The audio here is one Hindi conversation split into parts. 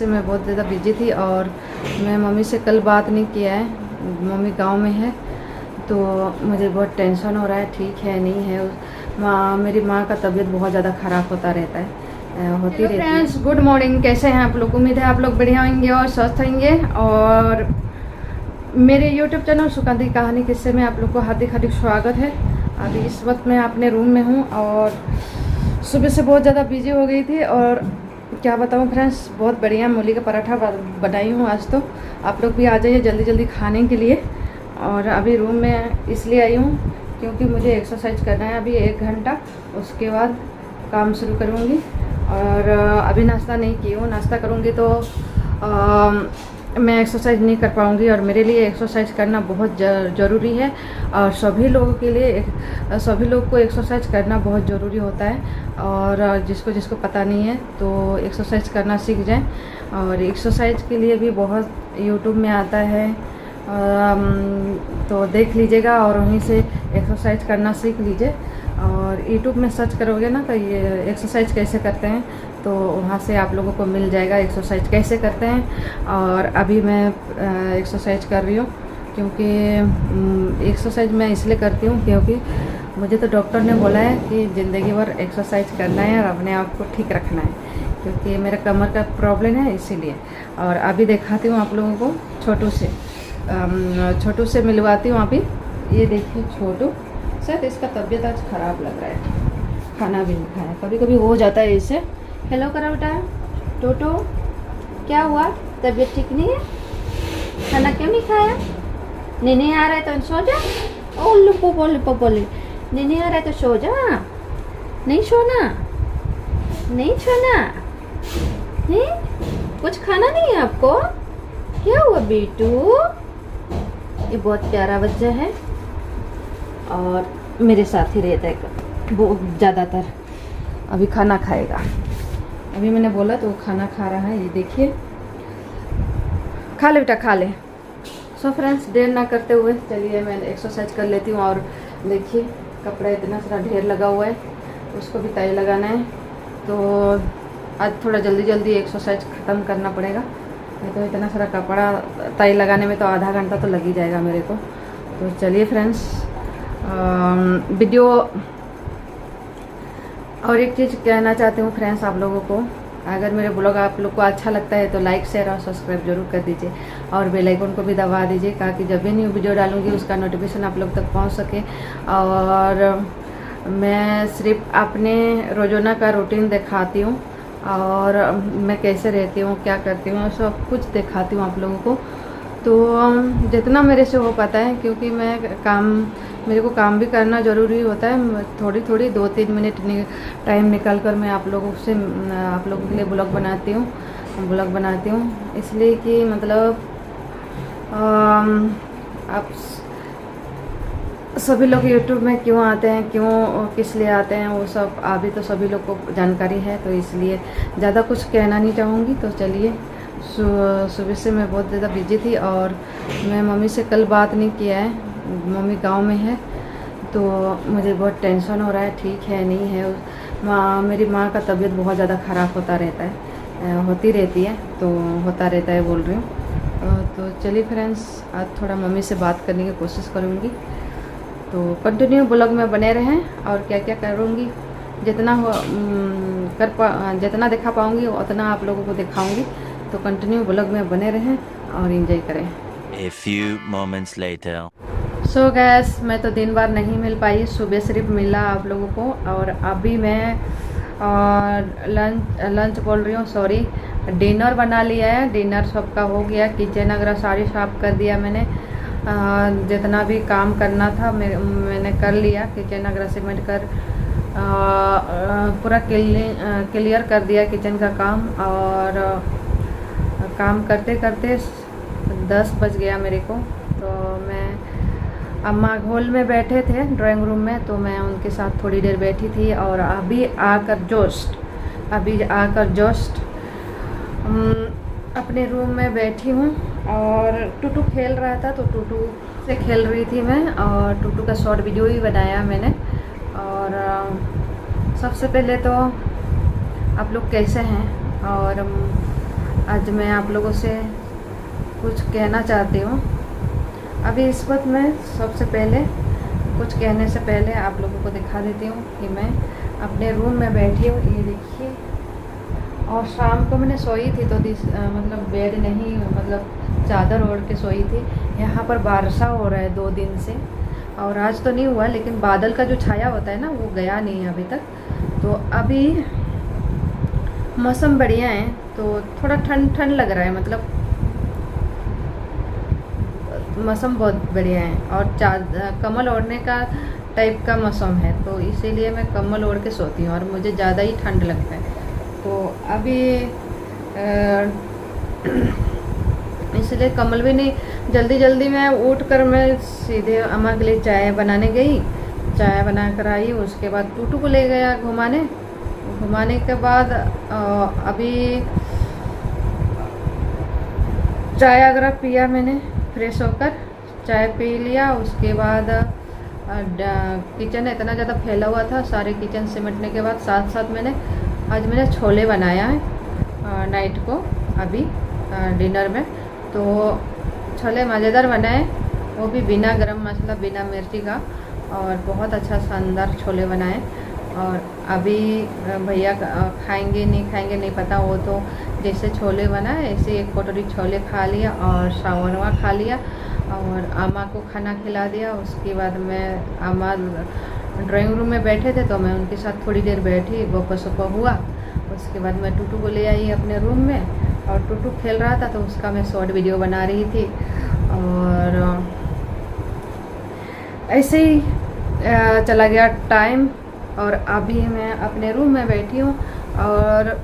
से मैं बहुत ज़्यादा बिजी थी और मैं मम्मी से कल बात नहीं किया है। मम्मी गांव में है तो मुझे बहुत टेंशन हो रहा है, ठीक है नहीं है। मेरी माँ का तबीयत बहुत ज़्यादा ख़राब होता रहता है, होती रहती है। फ्रेंड्स, गुड मॉर्निंग, कैसे हैं आप लोग? उम्मीद है आप लोग बढ़िया होंगे और स्वस्थ होंगे। और मेरे YouTube चैनल सुकांत की कहानी किस्से में आप लोग को हार्दिक स्वागत है। अभी इस वक्त मैं अपने रूम में हूँ और सुबह से बहुत ज़्यादा बिजी हो गई थी और क्या बताऊँ फ्रेंड्स, बहुत बढ़िया मूली का पराठा बनाई हूँ आज। तो आप लोग भी आ जाइए जल्दी जल्दी खाने के लिए। और अभी रूम में इसलिए आई हूँ क्योंकि मुझे एक्सरसाइज करना है अभी 1 घंटा, उसके बाद काम शुरू करूँगी। और अभी नाश्ता नहीं की हूँ, नाश्ता करूँगी तो मैं एक्सरसाइज नहीं कर पाऊँगी। और मेरे लिए एक्सरसाइज करना बहुत ज़रूरी है और सभी लोगों के लिए, सभी लोग को एक्सरसाइज करना बहुत ज़रूरी होता है। और जिसको पता नहीं है तो एक्सरसाइज करना सीख जाएं। और एक्सरसाइज के लिए भी बहुत यूट्यूब में आता है, तो देख लीजिएगा और वहीं से एक्सरसाइज करना सीख लीजिए। और यूट्यूब में सर्च करोगे ना तो ये एक्सरसाइज कैसे करते हैं तो वहाँ से आप लोगों को मिल जाएगा एक्सरसाइज कैसे करते हैं। और अभी मैं एक्सरसाइज कर रही हूँ क्योंकि एक्सरसाइज मैं इसलिए करती हूँ क्योंकि मुझे तो डॉक्टर ने बोला है कि ज़िंदगी भर एक्सरसाइज करना है और अपने आप को ठीक रखना है, क्योंकि मेरा कमर का प्रॉब्लम है इसीलिए। और अभी दिखाती हूँ आप लोगों को छोटू से मिलवाती हूँ। अभी ये देखिए छोटू, शायद इसका तबीयत आज ख़राब लग रहा है, खाना भी नहीं खाया, कभी कभी हो जाता है इसे। हेलो करो बेटा, टोटो क्या हुआ, तबीयत ठीक नहीं है? खाना क्यों नहीं खाया? नहीं आ रहा है तो सो जा। ओ लुपो बोले नहीं आ रहा है तो सो जा। नहीं सोना, नहीं कुछ खाना नहीं है आपको? क्या हुआ बेटू? ये बहुत प्यारा बच्चा है और मेरे साथ ही रहता है वो ज़्यादातर। अभी खाना खाएगा, अभी मैंने बोला तो वो खाना खा रहा है। ये देखिए, खा ले बेटा खा ले। सो फ्रेंड्स, देर ना करते हुए चलिए मैं एक्सरसाइज कर लेती हूँ। और देखिए कपड़ा इतना सारा ढेर लगा हुआ है, उसको भी तय लगाना है। तो आज थोड़ा जल्दी एक्सरसाइज ख़त्म करना पड़ेगा, नहीं तो इतना सारा कपड़ा तय लगाने में तो आधा घंटा तो लग ही जाएगा मेरे को। तो चलिए फ्रेंड्स, वीडियो और एक चीज़ कहना चाहती हूँ फ्रेंड्स आप लोगों को, अगर मेरे ब्लॉग आप लोग को अच्छा लगता है तो लाइक शेयर और सब्सक्राइब जरूर कर दीजिए और बेल आइकन को भी दबा दीजिए ताकि जब भी न्यू वीडियो डालूंगी उसका नोटिफिकेशन आप लोग तक पहुँच सके। और मैं सिर्फ अपने रोज़ाना का रूटीन दिखाती हूँ और मैं कैसे रहती हूँ, क्या करती हूँ, सब कुछ दिखाती हूँ आप लोगों को। तो जितना मेरे से हो पाता है, क्योंकि मेरे को काम भी करना ज़रूरी होता है। थोड़ी 2-3 मिनट टाइम निकाल कर मैं आप लोगों के लिए ब्लॉग बनाती हूँ इसलिए कि मतलब आप सभी लोग YouTube में क्यों आते हैं, क्यों किस लिए आते हैं, वो सब अभी तो सभी लोग को जानकारी है, तो इसलिए ज़्यादा कुछ कहना नहीं चाहूँगी। तो चलिए, सुबह से मैं बहुत ज़्यादा बिजी थी और मैं मम्मी से कल बात नहीं किया है। मम्मी गांव में है तो मुझे बहुत टेंशन हो रहा है, ठीक है नहीं है। मेरी माँ का तबीयत बहुत ज़्यादा ख़राब होता रहता है, होती रहती है, तो होता रहता है बोल रही हूँ। तो चलिए फ्रेंड्स, आज थोड़ा मम्मी से बात करने की कोशिश करूँगी। तो कंटिन्यू ब्लॉग में बने रहें और क्या क्या करूँगी, जितना दिखा पाऊँगी उतना आप लोगों को दिखाऊँगी। तो कंटिन्यू ब्लॉग में बने रहें और एंजॉय करें। A few moments later. So gas, मैं तो दिन भर नहीं मिल पाई, सुबह सिर्फ मिला आप लोगों को। और अभी मैं लंच बोल रही हूँ, सॉरी, डिनर बना लिया है। डिनर सबका हो गया, किचन वगैरह सारी साफ कर दिया मैंने। जितना भी काम करना था मैंने कर लिया, किचन वगैरह सीमेंट कर पूरा क्लियर कर दिया किचन का काम। और काम करते करते 10 बज गया मेरे को। तो मैं अम्मा हॉल में बैठे थे ड्राइंग रूम में, तो मैं उनके साथ थोड़ी देर बैठी थी। और अभी आकर जस्ट अपने रूम में बैठी हूँ। और टूटू खेल रहा था तो टूटू से खेल रही थी मैं, और टूटू का शॉर्ट वीडियो ही बनाया मैंने। और सबसे पहले तो आप लोग कैसे हैं और आज मैं आप लोगों से कुछ कहना चाहती हूँ। अभी इस वक्त मैं सबसे पहले कुछ कहने से पहले आप लोगों को दिखा देती हूँ कि मैं अपने रूम में बैठी हूँ, ये देखिए। और शाम को मैंने सोई थी तो मतलब बेड नहीं, मतलब चादर ओढ़ के सोई थी। यहाँ पर बारिशा हो रहा है 2 दिन से, और आज तो नहीं हुआ, लेकिन बादल का जो छाया होता है ना वो गया नहीं है अभी तक। तो अभी मौसम बढ़िया है, तो थोड़ा ठंड ठंड लग रहा है, मतलब मौसम बहुत बढ़िया है। और कम्बल ओढ़ने का टाइप का मौसम है, तो इसीलिए मैं कम्बल ओढ़ के सोती हूँ और मुझे ज़्यादा ही ठंड लगता है। तो अभी इसलिए कम्बल भी नहीं, जल्दी जल्दी मैं उठ कर मैं सीधे अम्मा के लिए चाय बनाने गई। चाय बना कर आई, उसके बाद टूटू को ले गया घुमाने के बाद अभी चाय वगैरह पिया मैंने, फ्रेश होकर चाय पी लिया। उसके बाद किचन इतना ज़्यादा फैला हुआ था, सारे किचन सिमटने के बाद साथ आज मैंने छोले बनाया है नाइट को, अभी डिनर में। तो छोले मज़ेदार बनाए, वो भी बिना गरम मसाला, बिना मिर्ची का, और बहुत अच्छा शानदार छोले बनाए। और अभी भैया खाएंगे नहीं पता, वो तो जैसे छोले बनाए ऐसे 1 कटोरी छोले खा लिया और शावरमा खा लिया और अम्मा को खाना खिला दिया। उसके बाद मैं अम्मा ड्राइंग रूम में बैठे थे तो मैं उनके साथ थोड़ी देर बैठी, गप्पा हुआ। उसके बाद मैं टूटू को ले आई अपने रूम में, और टूटू खेल रहा था तो उसका मैं शॉर्ट वीडियो बना रही थी। और ऐसे ही चला गया टाइम, और अभी मैं अपने रूम में बैठी हूँ। और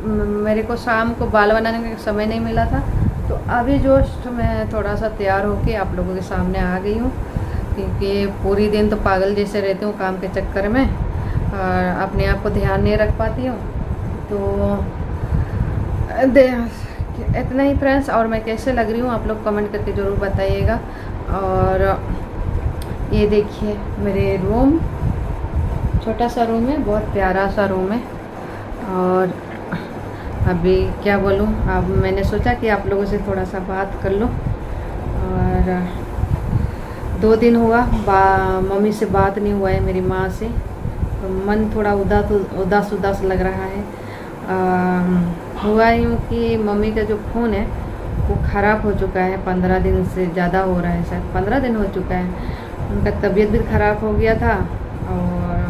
मेरे को शाम को बाल बनाने का समय नहीं मिला था, तो अभी जस्ट मैं थोड़ा सा तैयार होके आप लोगों के सामने आ गई हूँ, क्योंकि पूरी दिन तो पागल जैसे रहती हूँ काम के चक्कर में, और अपने आप को ध्यान नहीं रख पाती हूँ। तो इतना ही फ्रेंड्स, और मैं कैसे लग रही हूँ आप लोग कमेंट करके ज़रूर बताइएगा। और ये देखिए मेरे रूम, छोटा सा रूम है, बहुत प्यारा सा रूम है। और अभी क्या बोलूँ, अब मैंने सोचा कि आप लोगों से थोड़ा सा बात कर लूँ। और 2 दिन हुआ मम्मी से बात नहीं हुआ है, मेरी माँ से, तो मन थोड़ा उदास लग रहा है। हुआ यूँ कि मम्मी का जो फ़ोन है वो ख़राब हो चुका है, 15 दिन से ज़्यादा हो रहा है, शायद 15 दिन हो चुका है। उनका तबीयत भी ख़राब हो गया था। और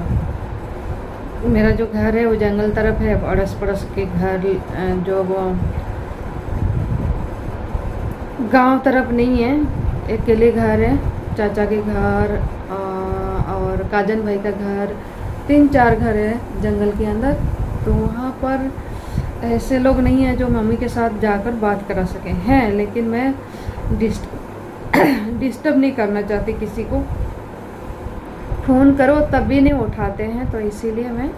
मेरा जो घर है वो जंगल तरफ है, अड़ोस पड़ोस के घर जो वो गांव तरफ नहीं है, अकेले घर है। चाचा के घर और काजन भाई का घर, 3-4 घर है जंगल के अंदर। तो वहाँ पर ऐसे लोग नहीं हैं जो मम्मी के साथ जाकर बात करा सकें हैं, लेकिन मैं डिस्टर्ब नहीं करना चाहती किसी को। फ़ोन करो तब भी नहीं उठाते हैं, तो इसीलिए मैं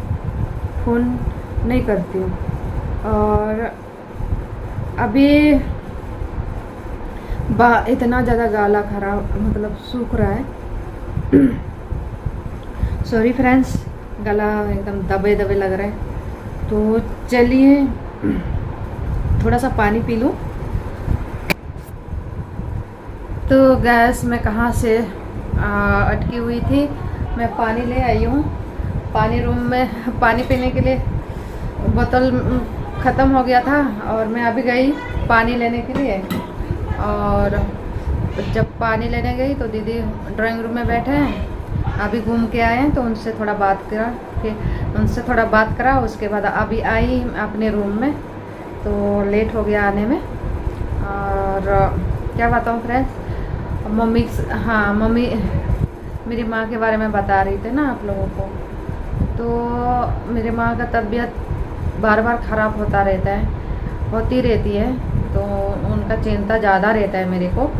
फ़ोन नहीं करती हूँ। और अभी इतना ज़्यादा गला खराब, मतलब सूख रहा है। सॉरी फ्रेंड्स, गला एकदम दबे लग रहा है। तो चलिए थोड़ा सा पानी पी लूँ। तो गैस में कहाँ से अटकी हुई थी, मैं पानी ले आई हूँ। पानी रूम में पानी पीने के लिए बोतल ख़त्म हो गया था, और मैं अभी गई पानी लेने के लिए। और जब पानी लेने गई तो दीदी ड्राइंग रूम में बैठे हैं, अभी घूम के आए हैं, तो उनसे थोड़ा बात करा। उसके बाद अभी आई अपने रूम में, तो लेट हो गया आने में। और क्या बताऊँ फ्रेंड्स, मम्मी मेरी माँ के बारे में बता रही थी ना आप लोगों को। तो मेरी माँ का तबीयत बार ख़राब होती रहती है, तो उनका चिंता ज़्यादा रहता है मेरे को।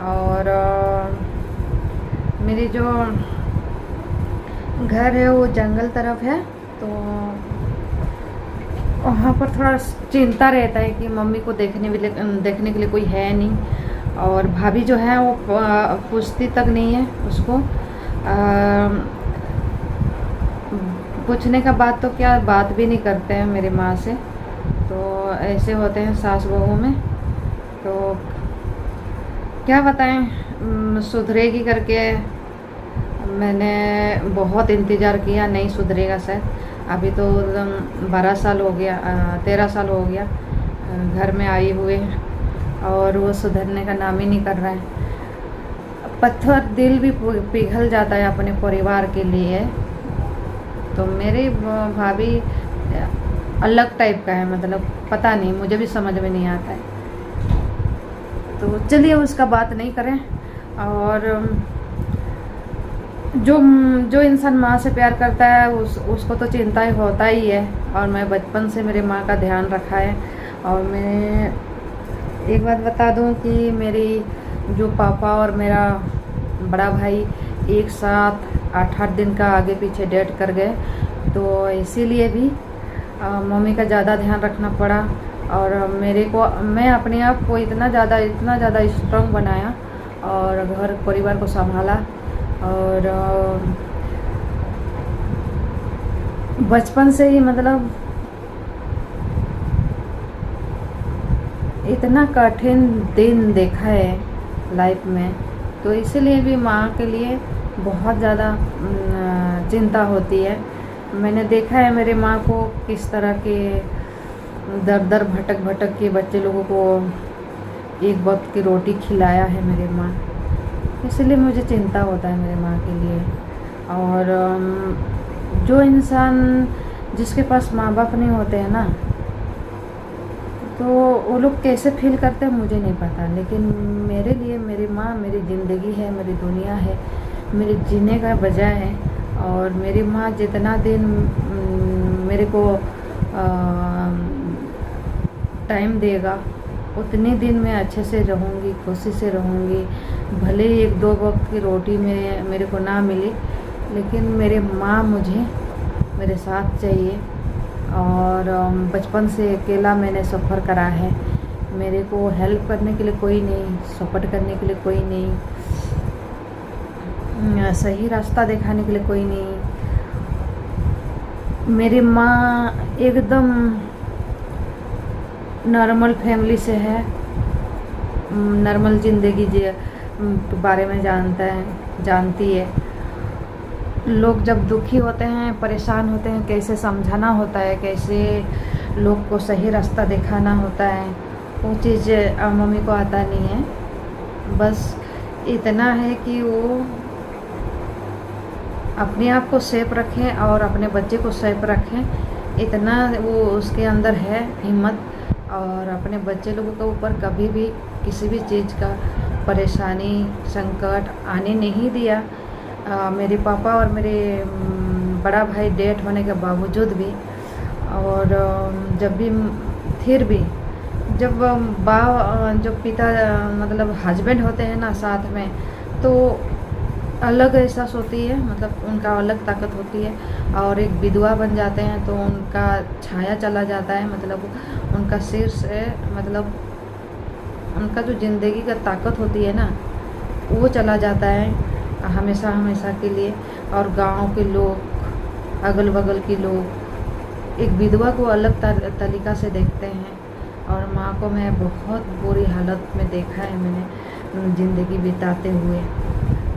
और मेरी जो घर है वो जंगल तरफ है, तो वहाँ पर थोड़ा चिंता रहता है कि मम्मी को देखने के लिए कोई है नहीं। और भाभी जो है वो पूछती तक नहीं है उसको। पूछने का बात तो क्या, बात भी नहीं करते हैं मेरी माँ से। तो ऐसे होते हैं सास बहू में। तो क्या बताएं, सुधरेगी करके मैंने बहुत इंतज़ार किया, नहीं सुधरेगा शायद। अभी तो 12 साल हो गया, 13 साल हो गया घर में आई हुए, और वो सुधरने का नाम ही नहीं कर रहा है। पत्थर दिल भी पिघल जाता है अपने परिवार के लिए। तो मेरी भाभी अलग टाइप का है, मतलब पता नहीं, मुझे भी समझ में नहीं आता है। तो चलिए उसका बात नहीं करें। और जो इंसान माँ से प्यार करता है उसको तो चिंता ही होता ही है। और मैं बचपन से मेरे माँ का ध्यान रखा है। और मैं एक बात बता दूं कि मेरी जो पापा और मेरा बड़ा भाई एक साथ 8-8 दिन का आगे पीछे डेट कर गए, तो इसीलिए भी मम्मी का ज़्यादा ध्यान रखना पड़ा। और मैं अपने आप को इतना ज़्यादा स्ट्रॉन्ग बनाया और घर परिवार को संभाला। और बचपन से ही मतलब इतना कठिन दिन देखा है लाइफ में, तो इसीलिए भी माँ के लिए बहुत ज़्यादा चिंता होती है। मैंने देखा है मेरे माँ को किस तरह के दर भटक के बच्चे लोगों को एक वक्त की रोटी खिलाया है मेरी माँ, इसलिए मुझे चिंता होता है मेरे माँ के लिए। और जो इंसान जिसके पास माँ बाप नहीं होते हैं ना, तो वो लोग कैसे फील करते हैं मुझे नहीं पता, लेकिन मेरे लिए मेरी माँ मेरी ज़िंदगी है, मेरी दुनिया है, मेरे जीने का वजह है। और मेरी माँ जितना दिन मेरे को टाइम देगा उतने दिन मैं अच्छे से रहूँगी, खुशी से रहूँगी। भले ही 1-2 वक्त की रोटी मेरे को ना मिली, लेकिन मेरे माँ मुझे मेरे साथ चाहिए। और बचपन से अकेला मैंने सफ़र करा है, मेरे को हेल्प करने के लिए कोई नहीं, सपोर्ट करने के लिए कोई नहीं, सही रास्ता दिखाने के लिए कोई नहीं। मेरी माँ एकदम नॉर्मल फैमिली से है, नॉर्मल ज़िंदगी के बारे में जानती है। लोग जब दुखी होते हैं, परेशान होते हैं, कैसे समझाना होता है, कैसे लोग को सही रास्ता दिखाना होता है, वो चीज़ मम्मी को आता नहीं है। बस इतना है कि वो अपने आप को सेफ रखें और अपने बच्चे को सेफ रखें, इतना वो उसके अंदर है हिम्मत। और अपने बच्चे लोगों के ऊपर कभी भी किसी भी चीज़ का परेशानी संकट आने नहीं दिया। मेरे पापा और मेरे बड़ा भाई डेट होने के बावजूद भी, और जब भी फिर भी जब जो पिता मतलब हस्बैंड होते हैं ना साथ में, तो अलग एहसास होती है, मतलब उनका अलग ताकत होती है। और एक विधवा बन जाते हैं तो उनका छाया चला जाता है, मतलब उनका सिर से मतलब उनका जो ज़िंदगी का ताकत होती है ना, वो चला जाता है हमेशा के लिए। और गांव के लोग, अगल बगल के लोग एक विधवा को अलग तरीक़ा से देखते हैं। और माँ को मैं बहुत बुरी हालत में देखा है मैंने ज़िंदगी बिताते हुए।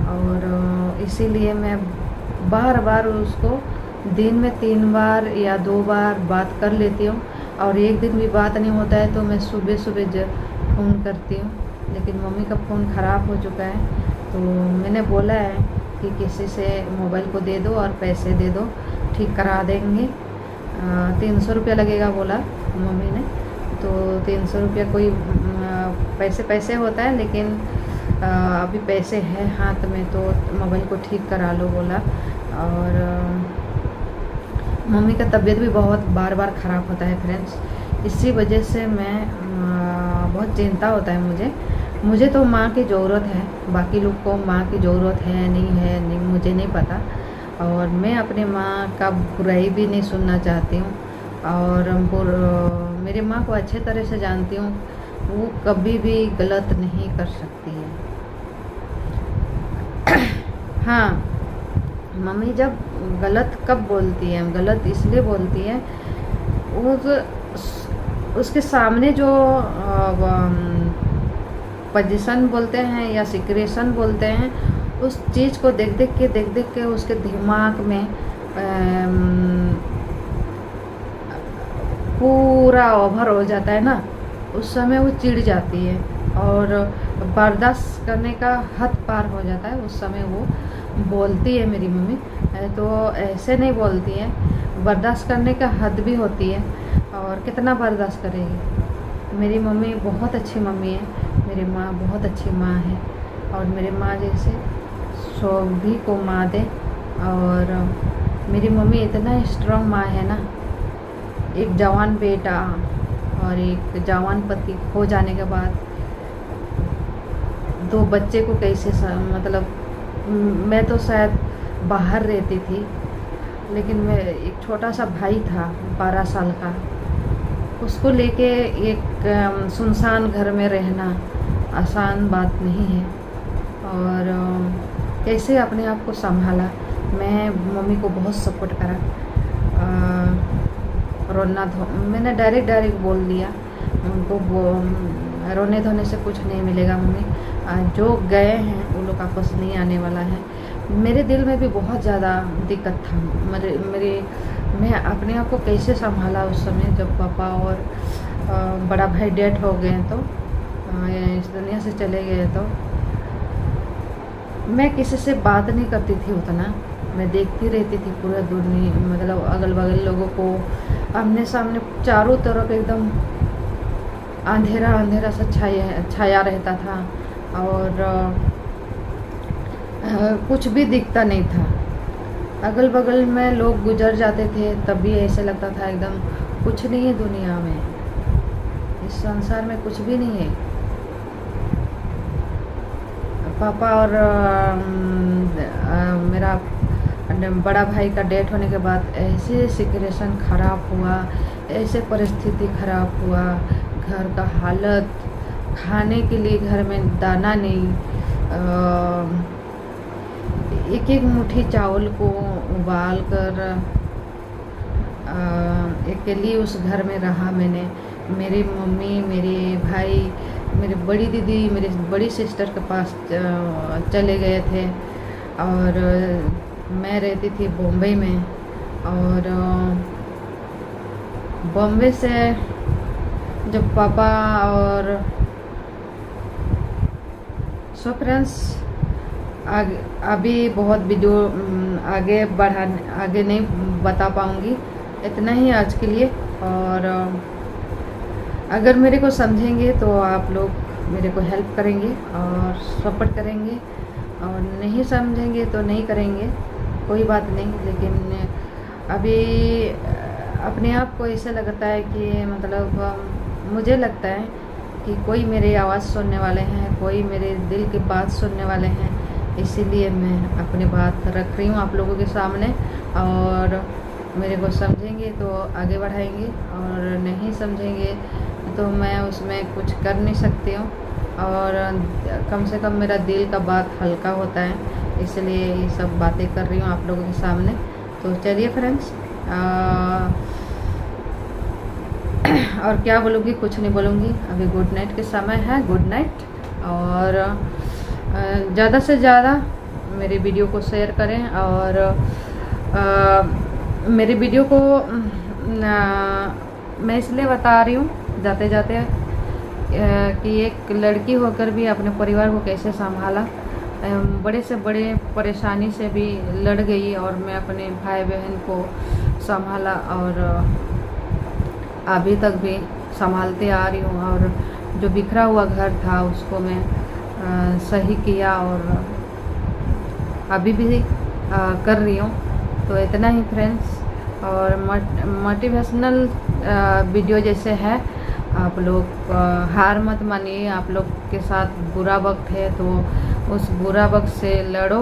और इसीलिए मैं बार उसको दिन में 3 बार या 2 बार बात कर लेती हूँ। और एक दिन भी बात नहीं होता है तो मैं सुबह फ़ोन करती हूँ, लेकिन मम्मी का फ़ोन ख़राब हो चुका है। तो मैंने बोला है कि किसी से मोबाइल को दे दो और पैसे दे दो, ठीक करा देंगे। 300 रुपया लगेगा बोला मम्मी ने। तो 300 रुपया कोई पैसे होता है, लेकिन अभी पैसे हैं हाथ में तो मोबाइल को ठीक करा लो बोला। और मम्मी का तबीयत भी बहुत बार ख़राब होता है फ्रेंड्स, इसी वजह से मैं बहुत चिंता होता है मुझे तो माँ की ज़रूरत है, बाकी लोग को माँ की ज़रूरत है नहीं मुझे नहीं पता। और मैं अपने माँ का बुराई भी नहीं सुनना चाहती हूँ। और मेरी माँ को अच्छे तरह से जानती हूँ, वो कभी भी गलत नहीं कर सकती है। हाँ, मम्मी जब गलत कब बोलती है, गलत इसलिए बोलती है, वो उसके सामने जो पोजीशन बोलते हैं या सिक्रेशन बोलते हैं, उस चीज़ को देख देख के उसके दिमाग में पूरा ओवर हो जाता है ना, उस समय वो चिढ़ जाती है और बर्दाश्त करने का हद पार हो जाता है। उस समय वो बोलती है मेरी मम्मी, तो ऐसे नहीं बोलती है, बर्दाश्त करने का हद भी होती है। और कितना बर्दाश्त करेगी। मेरी मम्मी बहुत अच्छी मम्मी है, मेरी माँ बहुत अच्छी माँ है, और मेरी माँ जैसे सभी को माँ दे। और मेरी मम्मी इतना स्ट्रॉन्ग माँ है ना, एक जवान बेटा और एक जवान पति हो जाने के बाद 2 बच्चे को कैसे मतलब मैं तो शायद बाहर रहती थी, लेकिन मैं एक छोटा सा भाई था 12 साल का, उसको लेके एक सुनसान घर में रहना आसान बात नहीं है। और कैसे अपने आप को संभाला। मैं मम्मी को बहुत सपोर्ट करा, मैंने डायरेक्ट बोल दिया उनको, रोने धोने से कुछ नहीं मिलेगा मम्मी, जो गए हैं वो लोग वापस नहीं आने वाला है। मेरे दिल में भी बहुत ज़्यादा दिक्कत था। मैं अपने आप को कैसे संभाला उस समय जब पापा और बड़ा भाई डेथ हो गए, तो इस दुनिया से चले गए। तो मैं किसी से बात नहीं करती थी उतना, मैं देखती रहती थी पूरा दुनिया, मतलब अगल बगल लोगों को, आमने सामने चारों तरफ एकदम अंधेरा सा छाया रहता था, और कुछ भी दिखता नहीं था। अगल बगल में लोग गुजर जाते थे, तब भी ऐसे लगता था एकदम कुछ नहीं है दुनिया में, इस संसार में कुछ भी नहीं है। पापा और मेरा बड़ा भाई का डेथ होने के बाद ऐसे सिचुएशन ख़राब हुआ, ऐसे परिस्थिति ख़राब हुआ, घर का हालत, खाने के लिए घर में दाना नहीं, एक मुट्ठी चावल को उबाल कर अकेली उस घर में रहा मैंने। मेरी मम्मी, मेरे भाई, मेरी बड़ी दीदी, मेरी बड़ी सिस्टर के पास चले गए थे, और मैं रहती थी बॉम्बे में। और बॉम्बे से जब पापा और सो फ्रेंड्स अभी बहुत वीडियो आगे नहीं बता पाऊँगी, इतना ही आज के लिए। और अगर मेरे को समझेंगे तो आप लोग मेरे को हेल्प करेंगे और सपोर्ट करेंगे, और नहीं समझेंगे तो नहीं करेंगे, कोई बात नहीं। लेकिन अभी अपने आप को ऐसा लगता है कि मतलब मुझे लगता है कि कोई मेरी आवाज़ सुनने वाले हैं, कोई मेरे दिल की बात सुनने वाले हैं, इसीलिए मैं अपनी बात रख रही हूँ आप लोगों के सामने। और मेरे को समझेंगे तो आगे बढ़ाएंगे, और नहीं समझेंगे तो मैं उसमें कुछ कर नहीं सकती हूँ। और कम से कम मेरा दिल का बात हल्का होता है, इसलिए ये सब बातें कर रही हूँ आप लोगों के सामने। तो चलिए फ्रेंड्स, और क्या बोलूँगी, कुछ नहीं बोलूँगी। अभी गुड नाइट के समय है, गुड नाइट। और ज़्यादा से ज़्यादा मेरे वीडियो को शेयर करें, और मेरे वीडियो को मैं इसलिए बता रही हूँ जाते जाते कि एक लड़की होकर भी अपने परिवार को कैसे संभाला, बड़े से बड़े परेशानी से भी लड़ गई, और मैं अपने भाई बहन को संभाला, और अभी तक भी संभालते आ रही हूँ। और जो बिखरा हुआ घर था उसको मैं सही किया, और अभी भी कर रही हूँ। तो इतना ही फ्रेंड्स। और मोटिवेशनल वीडियो जैसे है, आप लोग हार मत मानिए। आप लोग के साथ बुरा वक्त है तो उस बुरा वक्त से लड़ो,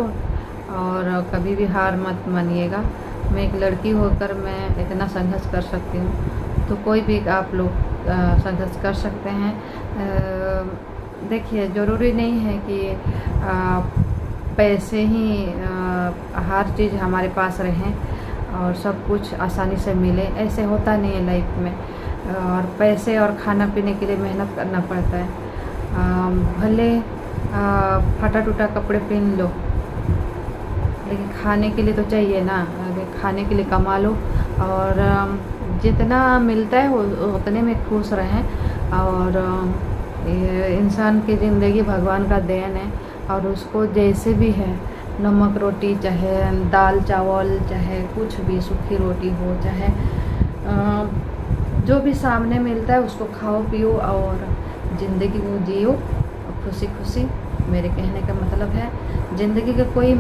और कभी भी हार मत मानिएगा। मैं एक लड़की होकर मैं इतना संघर्ष कर सकती हूँ, तो कोई भी आप लोग संघर्ष कर सकते हैं। देखिए, ज़रूरी नहीं है कि पैसे ही हर चीज़ हमारे पास रहें और सब कुछ आसानी से मिले, ऐसे होता नहीं है लाइफ में। और पैसे और खाना पीने के लिए मेहनत करना पड़ता है। भले फटा टूटा कपड़े पहन लो, लेकिन खाने के लिए तो चाहिए ना। खाने के लिए कमा लो और जितना मिलता है उतने में खुश रहें। और इंसान की ज़िंदगी भगवान का देन है, और उसको जैसे भी है, नमक रोटी चाहे दाल चावल चाहे कुछ भी, सूखी रोटी हो चाहे जो भी सामने मिलता है उसको खाओ पियो और ज़िंदगी को जियो खुशी खुशी। मेरे कहने का मतलब है ज़िंदगी का कोई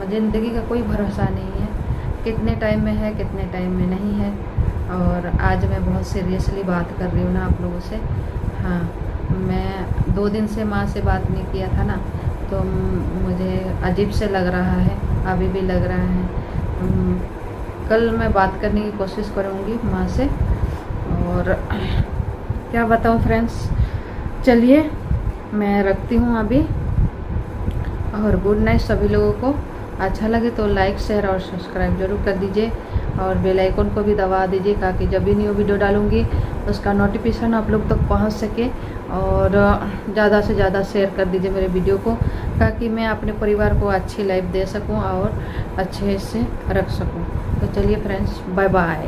ज़िंदगी का कोई भरोसा नहीं है, कितने टाइम में है कितने टाइम में नहीं है। और आज मैं बहुत सीरियसली बात कर रही हूँ ना आप लोगों से। हाँ, मैं 2 दिन से माँ से बात नहीं किया था ना, तो मुझे अजीब से लग रहा है, अभी भी लग रहा है। कल मैं बात करने की कोशिश करूँगी माँ से। और क्या बताऊँ फ्रेंड्स, चलिए मैं रखती हूँ अभी, और गुड नाइट सभी लोगों को। अच्छा लगे तो लाइक शेयर और सब्सक्राइब जरूर कर दीजिए, और बेल आइकन को भी दबा दीजिए ताकि जब भी न्यू वीडियो डालूँगी उसका नोटिफिकेशन आप लोग तक पहुंच सके। और ज़्यादा से ज़्यादा शेयर कर दीजिए मेरे वीडियो को, ताकि मैं अपने परिवार को अच्छी लाइफ दे सकूं और अच्छे से रख सकूं। तो चलिए फ्रेंड्स, बाय बाय।